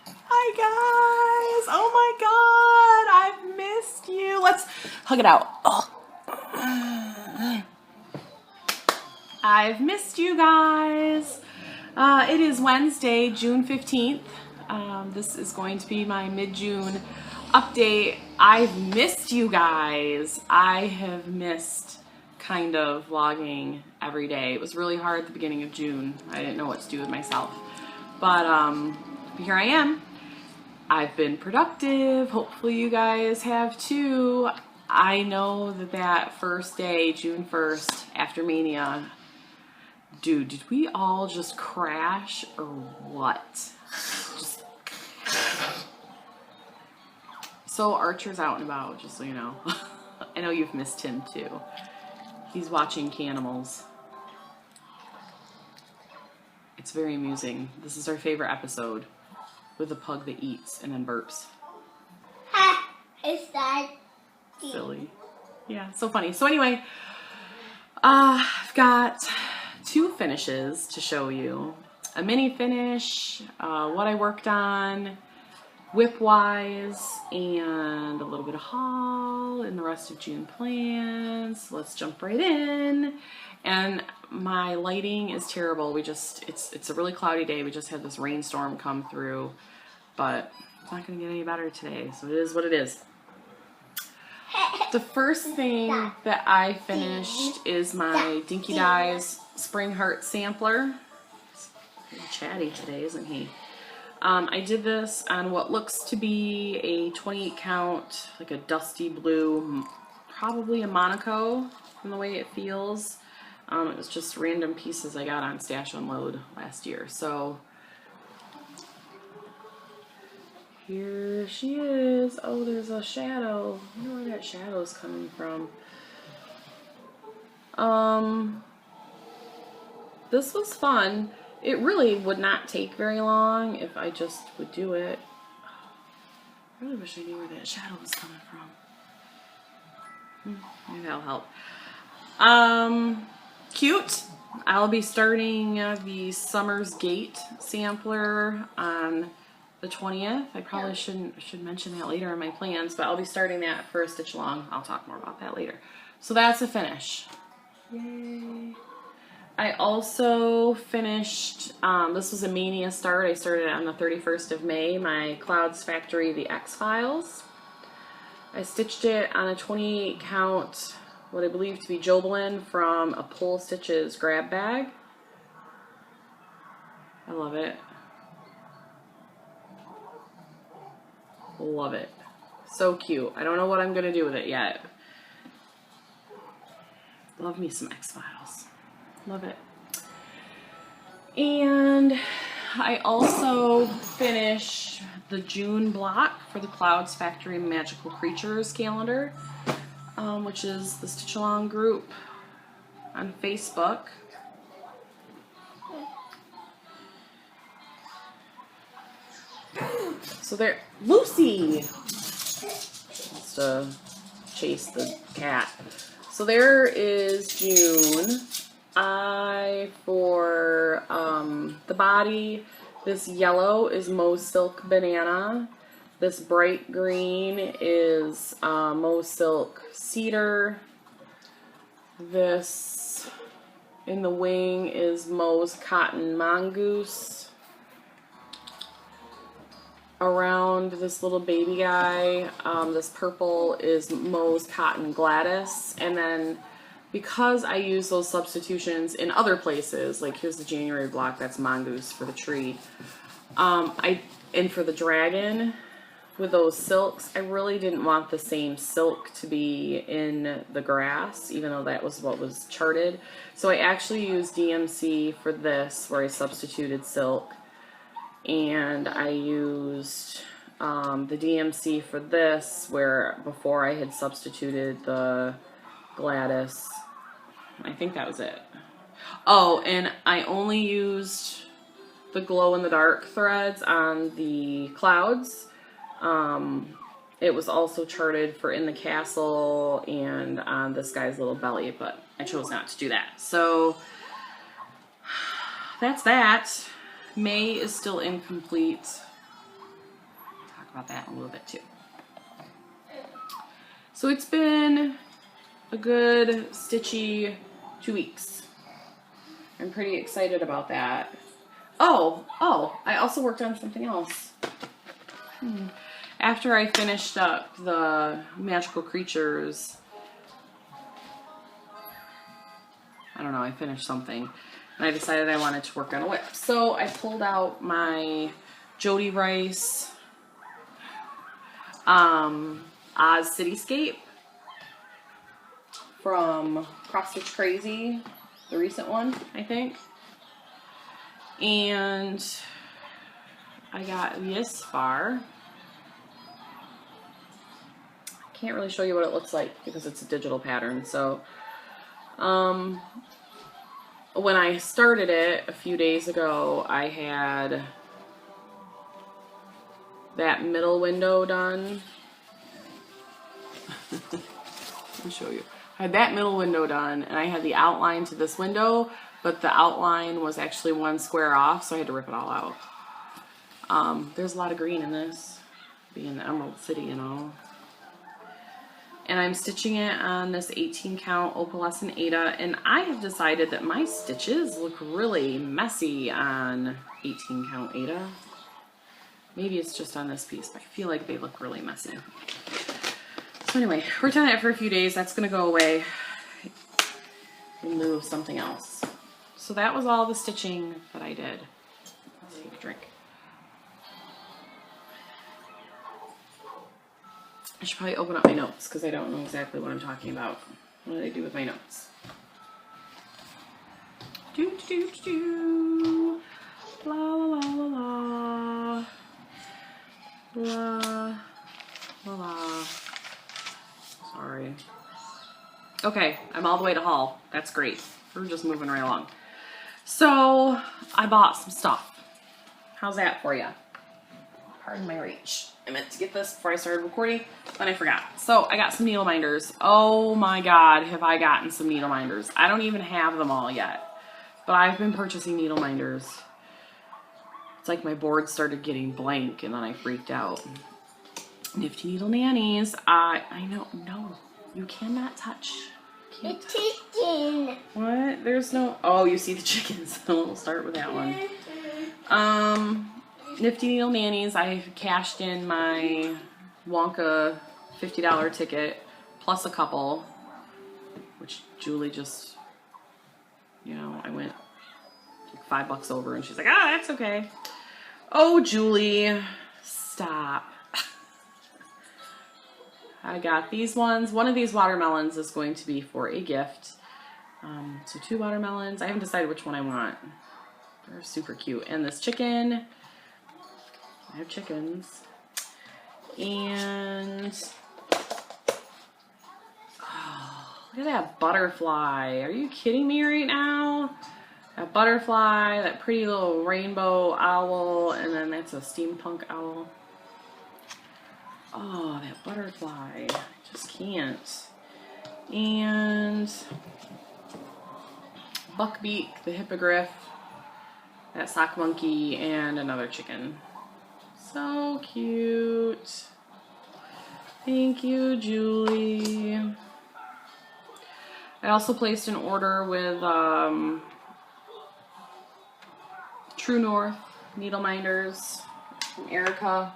Hi guys! Oh my god! I've missed you. Let's hug it out. Oh. I've missed you guys. It is Wednesday, June 15th. This is going to be my mid-June update. I've missed you guys. I have missed kind of vlogging every day. It was really hard at the beginning of June. I didn't know what to do with myself. But here I am. I've been productive. Hopefully you guys have too. I know that first day, June 1st, after Mania, dude, did we all just crash or what? So Archer's out and about, just so you know. I know you've missed him too. He's watching Canimals. It's very amusing. This is our favorite episode with a pug that eats and then burps. Is that silly? Yeah, so funny. So anyway, I've got two finishes to show you. A mini finish, what I worked on whip-wise, and a little bit of haul, and the rest of June plans. Let's jump right in. And my lighting is terrible. It's a really cloudy day. We just had this rainstorm come through, but it's not gonna get any better today, so it is what it is. The first thing that I finished is my Dinky Dyes Spring Heart Sampler. He's chatty today, isn't he? I did this on what looks to be a 28 count, like a dusty blue, probably a Monaco from the way it feels. It was just random pieces I got on Stash Unload last year. So here she is. Oh, there's a shadow. I wonder where that shadow is coming from. This was fun. It really would not take very long if I just would do it. I really wish I knew where that shadow was coming from. Maybe that'll help. Cute. I'll be starting the Summer's Gate sampler on the 20th. I probably should mention that later in my plans, but I'll be starting that for a stitch along. I'll talk more about that later. So that's a finish. Yay. I also finished, this was a Mania start. I started on the 31st of May, my Clouds Factory, the X-Files. I stitched it on a 28 count, what I believe to be Jobelin from a Pull Stitches grab bag. I love it. Love it. So cute. I don't know what I'm going to do with it yet. Love me some X-Files. Love it. And I also finished the June block for the Clouds Factory Magical Creatures calendar, which is the Stitch Along group on Facebook. So there, Lucy wants to chase the cat. So there is June. For the body, this yellow is Mo Silk Banana. This bright green is Mo Silk Cedar. This in the wing is Mo's Cotton Mongoose. Around this little baby guy, this purple is Mo's Cotton Gladys. And then because I use those substitutions in other places, like here's the January block, that's Mongoose for the tree. And for the dragon, with those silks, I really didn't want the same silk to be in the grass, even though that was what was charted. So I actually used DMC for this, where I substituted silk. And I used the DMC for this, where before I had substituted the Gladys. I think that was it. Oh, and I only used the glow-in-the-dark threads on the clouds. It was also charted for in the castle and on this guy's little belly, but I chose not to do that. So that's that. May is still incomplete. Talk about that in a little bit too. So it's been a good stitchy 2 weeks. I'm pretty excited about that. Oh, I also worked on something else. After I finished up the magical creatures, I don't know, I finished something. And I decided I wanted to work on a whip. So I pulled out my Jody Rice Oz Cityscape from Cross Stitch Crazy, the recent one, I think. And I got this far. I can't really show you what it looks like because it's a digital pattern. So when I started it a few days ago, I had that middle window done. Let me show you. I had that middle window done, and I had the outline to this window, but the outline was actually one square off, so I had to rip it all out. There's a lot of green in this, being the Emerald City, you know. And I'm stitching it on this 18 count opalescent Aida, and I have decided that my stitches look really messy on 18 count Aida. Maybe it's just on this piece, but I feel like they look really messy. So anyway, worked on it for a few days. That's gonna go away in lieu of something else. So that was all the stitching that I did. Let's take a drink. I should probably open up my notes because I don't know exactly what I'm talking about. What did I do with my notes? Do do do do. La la la la la. La la la. Sorry. Okay, I'm all the way to haul. That's great. We're just moving right along. So I bought some stuff. How's that for you? Pardon my reach. I meant to get this before I started recording, then I forgot. So I got some Needleminders. Oh my God, have I gotten some Needleminders. I don't even have them all yet, but I've been purchasing Needleminders. It's like my board started getting blank and then I freaked out. Nifty Needle Nannies. I know, no, you cannot touch. The chicken. What? There's no, oh, you see the chickens. We'll start with that one. Nifty Needle Nannies, I cashed in my Wonka $50 ticket plus a couple, which Julie just, you know, I went like $5 over and she's like, ah, that's okay. Oh, Julie, stop. I got these ones. One of these watermelons is going to be for a gift. So 2 watermelons. I haven't decided which one I want. They're super cute. And this chicken. I have chickens. And oh, look at that butterfly. Are you kidding me right now? That butterfly, that pretty little rainbow owl, and then that's a steampunk owl. Oh, that butterfly. I just can't. And buckbeak, the hippogriff, that sock monkey, and another chicken. So cute. Thank you, Julie. I also placed an order with True North Needleminders from Erica.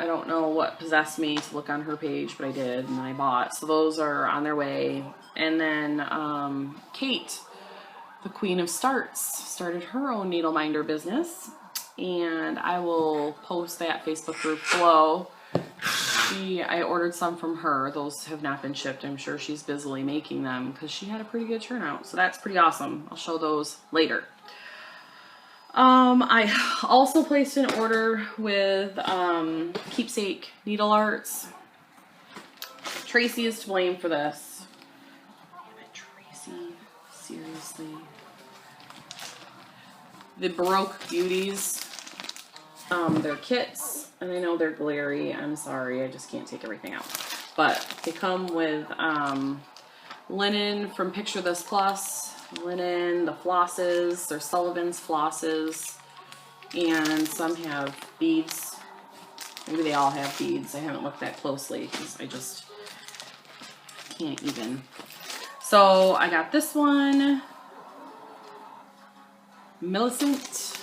I don't know what possessed me to look on her page, but I did, and I bought. So those are on their way. And then Kate, the Queen of Starts, started her own Needleminder business, and I will post that Facebook group below. I ordered some from her. Those have not been shipped. I'm sure she's busily making them because she had a pretty good turnout. So that's pretty awesome. I'll show those later. I also placed an order with Keepsake Needle Arts. Tracy is to blame for this. Damn it, Tracy. Seriously. The Baroque Beauties. They're kits, and I know they're glary. I'm sorry, I just can't take everything out. But they come with linen from Picture This Plus, linen, the flosses, they're Sullivan's flosses, and some have beads. Maybe they all have beads. I haven't looked that closely because I just can't even. So I got this one, Millicent,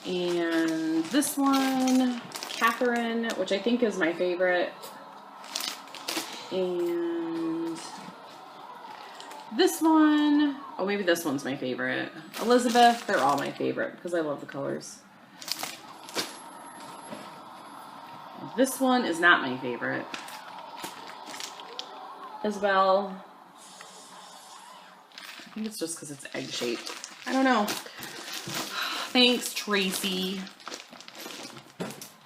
and this one, Catherine, which I think is my favorite, and this one, oh maybe this one's my favorite, Elizabeth. They're all my favorite because I love the colors. This one is not my favorite. Isabel. I think it's just because it's egg shaped. I don't know. Thanks, Tracy.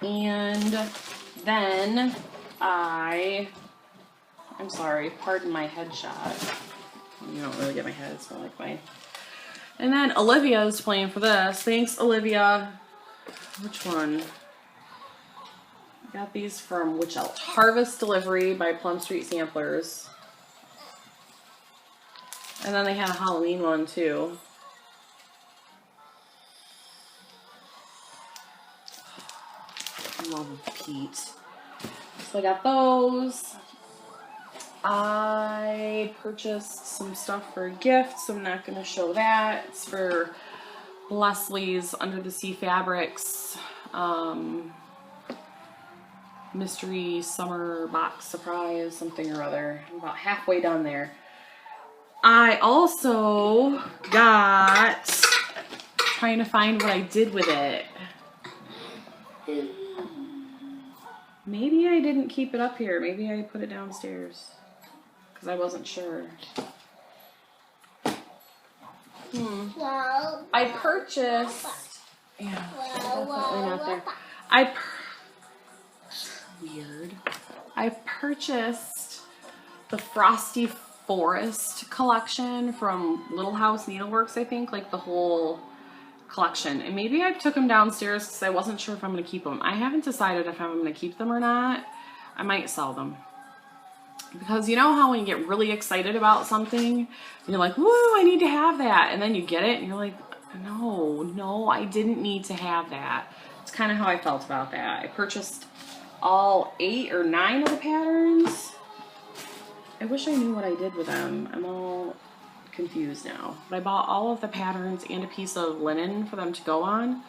And then I'm sorry, pardon my headshot. You don't really get my head, it's more like mine. And then Olivia is playing for this. Thanks, Olivia. Which one? Got these from which else? Harvest Delivery by Plum Street Samplers. And then they had a Halloween one too. I love Pete. So I got those. I purchased some stuff for gifts. I'm not going to show that. It's for Leslie's Under the Sea Fabrics. Mystery summer box surprise, something or other. I'm about halfway done there. I also got, trying to find what I did with it. Maybe I didn't keep it up here. Maybe I put it downstairs because I wasn't sure. I purchased, yeah, definitely not there. Weird. I purchased the Frosty Forest collection from Little House Needleworks, I think, like the whole collection. And maybe I took them downstairs because I wasn't sure if I'm going to keep them. I haven't decided if I'm going to keep them or not. I might sell them. Because you know how when you get really excited about something, you're like, woo, I need to have that. And then you get it and you're like, no, I didn't need to have that. It's kind of how I felt about that. I purchased all 8 or 9 of the patterns. I wish I knew what I did with them. I'm all confused now. But I bought all of the patterns and a piece of linen for them to go on.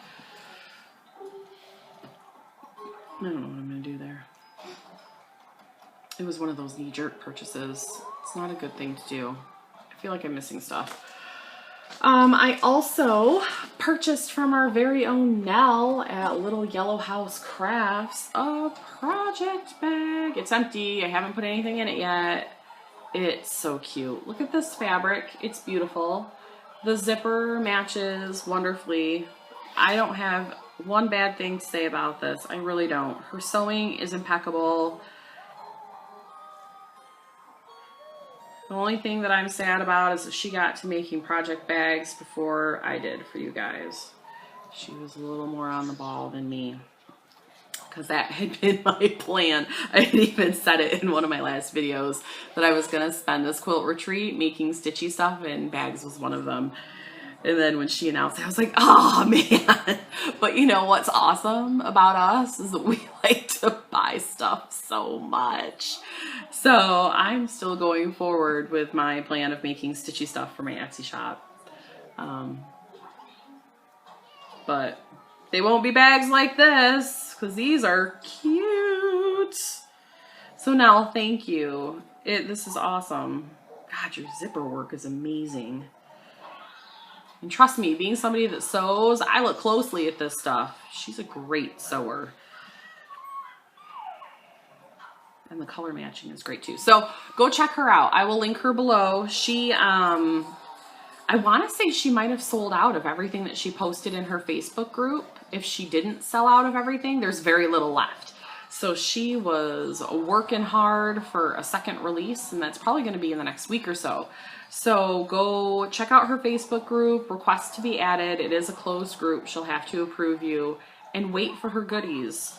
I don't know what I'm going to do there. It was one of those knee-jerk purchases. It's not a good thing to do. I feel like I'm missing stuff. I also purchased from our very own Nell at Little Yellow House Crafts a project bag. It's empty. I haven't put anything in it yet. It's so cute. Look at this fabric. It's beautiful. The zipper matches wonderfully. I don't have one bad thing to say about this. I really don't. Her sewing is impeccable. The only thing that I'm sad about is that she got to making project bags before I did for you guys. She was a little more on the ball than me, because that had been my plan. I had even said it in one of my last videos that I was going to spend this quilt retreat making stitchy stuff, and bags was one of them. And then when she announced it, I was like, oh man. But you know what's awesome about us is that we like to buy stuff so much. So I'm still going forward with my plan of making stitchy stuff for my Etsy shop. But they won't be bags like this because these are cute. So Nell, thank you. This is awesome. God, your zipper work is amazing. And trust me, being somebody that sews, I look closely at this stuff. She's a great sewer. And the color matching is great too. So go check her out. I will link her below. She, I want to say she might have sold out of everything that she posted in her Facebook group. If she didn't sell out of everything, there's very little left. So she was working hard for a second release, and that's probably going to be in the next week or so. So go check out her Facebook group, request to be added. It is a closed group. She'll have to approve you, and wait for her goodies.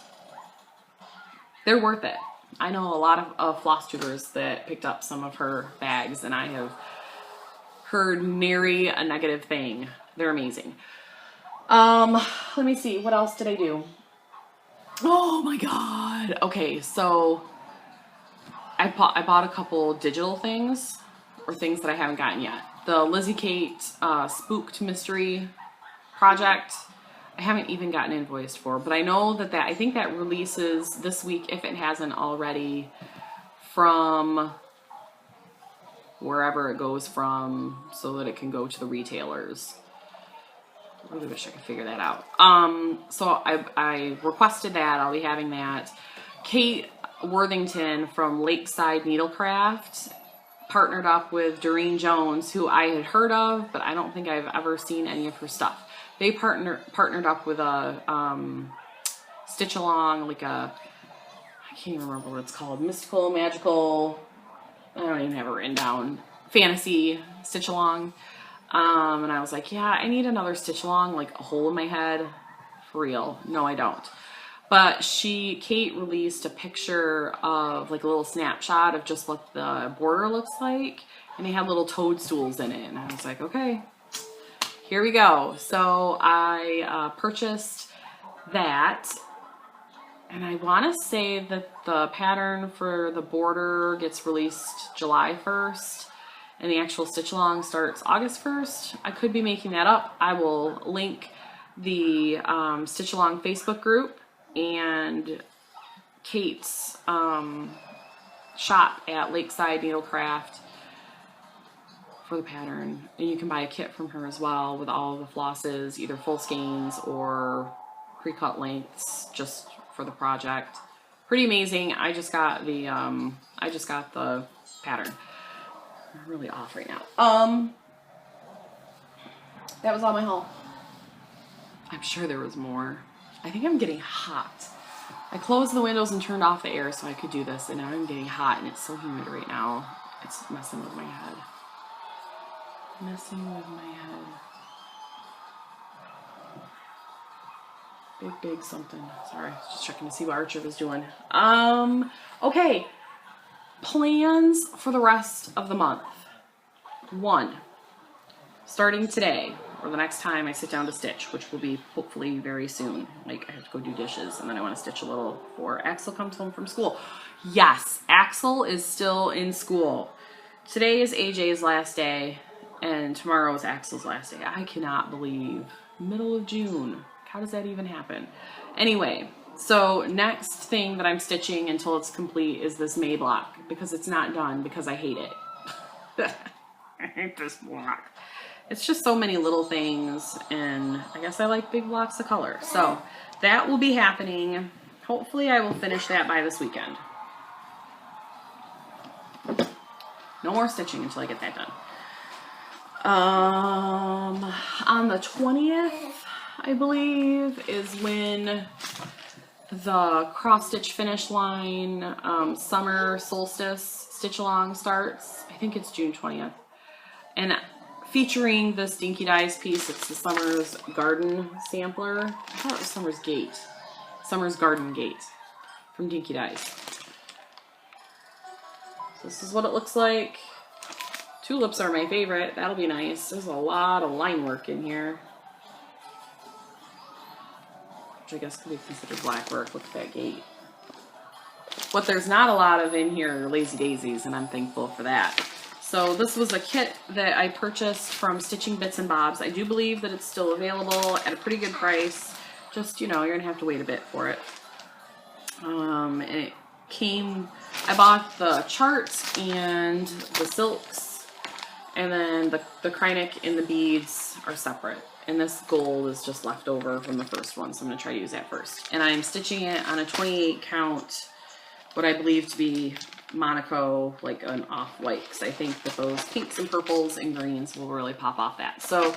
They're worth it. I know a lot of Flosstubers that picked up some of her bags, and I have heard nary a negative thing. They're amazing. Let me see, what else did I do? Oh my god. Okay, so I bought a couple digital things, or things that I haven't gotten yet. The Lizzie Kate Spooked Mystery project, I haven't even gotten invoiced for, but I know that I think that releases this week, if it hasn't already, from wherever it goes from, so that it can go to the retailers. I really wish I could figure that out. So I requested that. I'll be having that. Kate Worthington from Lakeside Needlecraft partnered up with Durene Jones, who I had heard of, but I don't think I've ever seen any of her stuff. They partnered up with a stitch along, like a, I can't even remember what it's called, mystical, magical, I don't even have it written down, fantasy stitch along. And I was like, yeah, I need another stitch along, like a hole in my head. For real. No, I don't. But Kate released a picture of like a little snapshot of just what the border looks like. And they had little toadstools in it. And I was like, okay, here we go. So I purchased that. And I want to say that the pattern for the border gets released July 1st. And the actual stitch along starts August 1st. I could be making that up. I will link the stitch along Facebook group and Kate's shop at Lakeside Needlecraft for the pattern. And you can buy a kit from her as well with all of the flosses, either full skeins or pre-cut lengths, just for the project. Pretty amazing. I just got the pattern. I'm really off right now. That was all my haul. I'm sure there was more. I think I'm getting hot. I closed the windows and turned off the air so I could do this, and now I'm getting hot, and it's so humid right now. It's messing with my head. Messing with my head. Big something. Sorry, just checking to see what Archer was doing. Okay. Plans for the rest of the month. 1, starting today, or the next time I sit down to stitch, which will be hopefully very soon. Like, I have to go do dishes, and then I want to stitch a little before Axel comes home from school. Yes, Axel is still in school. Today is AJ's last day, and tomorrow is Axel's last day. I cannot believe middle of June. How does that even happen? Anyway, so next thing that I'm stitching until it's complete is this May block, because it's not done, because I hate it. I hate this block. It's just so many little things, and I guess I like big blocks of color. So that will be happening. Hopefully I will finish that by this weekend. No more stitching until I get that done. On the 20th, I believe, is when the cross stitch finish line summer solstice stitch along starts. I think it's June 20th. And featuring this Dinky Dyes piece, it's the Summer's Garden sampler. I thought it was Summer's Gate. Summer's Garden Gate from Dinky Dyes. So this is what it looks like. Tulips are my favorite. That'll be nice. There's a lot of line work in here, which I guess could be considered black work. Look at that gate. What there's not a lot of in here are lazy daisies, and I'm thankful for that. So this was a kit that I purchased from Stitching Bits and Bobs. I do believe that it's still available at a pretty good price. Just, you know, you're gonna have to wait a bit for it. And it came, I bought the charts and the silks, and then the Kreinik and the beads are separate. And this gold is just left over from the first one, so I'm gonna try to use that first. And I'm stitching it on a 28 count, what I believe to be Monaco, like an off-white, because I think that those pinks and purples and greens will really pop off that. So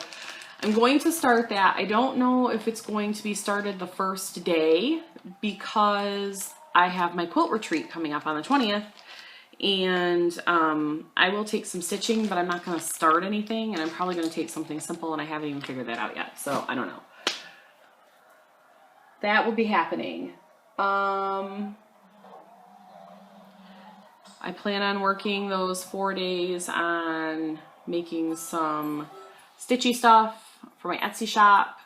I'm going to start that. I don't know if it's going to be started the first day, because I have my quilt retreat coming up on the 20th, and I will take some stitching, but I'm not going to start anything, and I'm probably going to take something simple, and I haven't even figured that out yet, so I don't know. That will be happening. I plan on working those 4 days on making some stitchy stuff for my Etsy shop.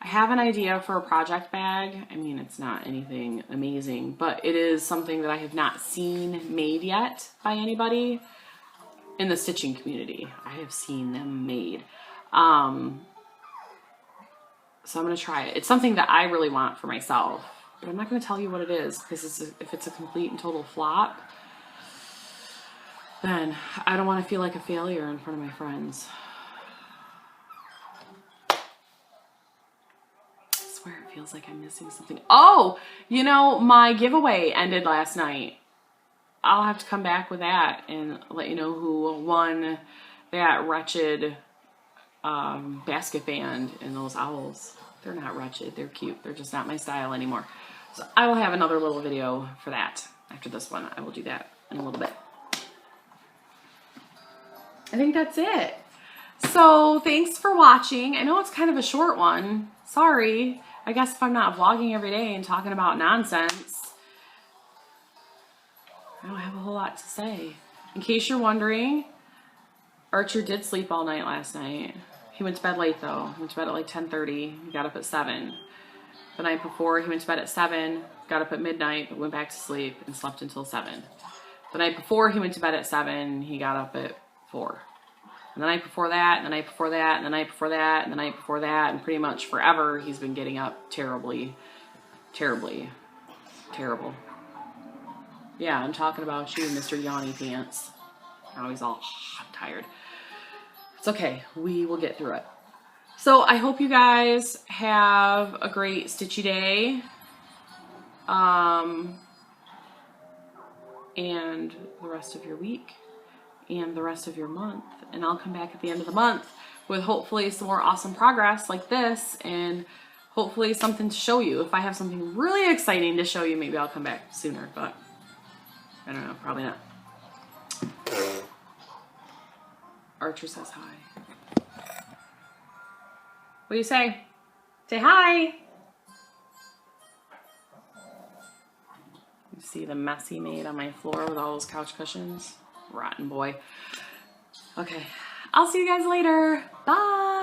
I have an idea for a project bag. I mean, it's not anything amazing, but it is something that I have not seen made yet by anybody in the stitching community. I have seen them made. So I'm going to try it. It's something that I really want for myself, but I'm not going to tell you what it is, because if it's a complete and total flop, then I don't want to feel like a failure in front of my friends. I swear it feels like I'm missing something. Oh, you know, my giveaway ended last night. I'll have to come back with that and let you know who won that wretched basket band and those owls. They're not wretched, they're cute. They're just not my style anymore. So I will have another little video for that. After this one, I will do that in a little bit. I think that's it. So thanks for watching. I know it's kind of a short one. Sorry. I guess if I'm not vlogging every day and talking about nonsense, I don't have a whole lot to say. In case you're wondering, Archer did sleep all night last night. He went to bed late though. He went to bed at like 10:30. He got up at 7. The night before, he went to bed at 7, got up at midnight, but went back to sleep and slept until 7. The night before he went to bed at 7, he got up at 4. And the night before that, and the night before that, and the night before that, and the night before that, and pretty much forever, he's been getting up terribly, terribly, terrible. Yeah, I'm talking about you, Mr. Yawny Pants. Now he's all, I'm tired. It's okay. We will get through it. So I hope you guys have a great stitchy day. And the rest of your week and the rest of your month. And I'll come back at the end of the month with hopefully some more awesome progress like this, and hopefully something to show you. If I have something really exciting to show you, maybe I'll come back sooner, but I don't know, probably not. Archer says hi. What do you say? Say hi. You see the mess he made on my floor with all those couch cushions? Rotten boy. Okay, I'll see you guys later. Bye.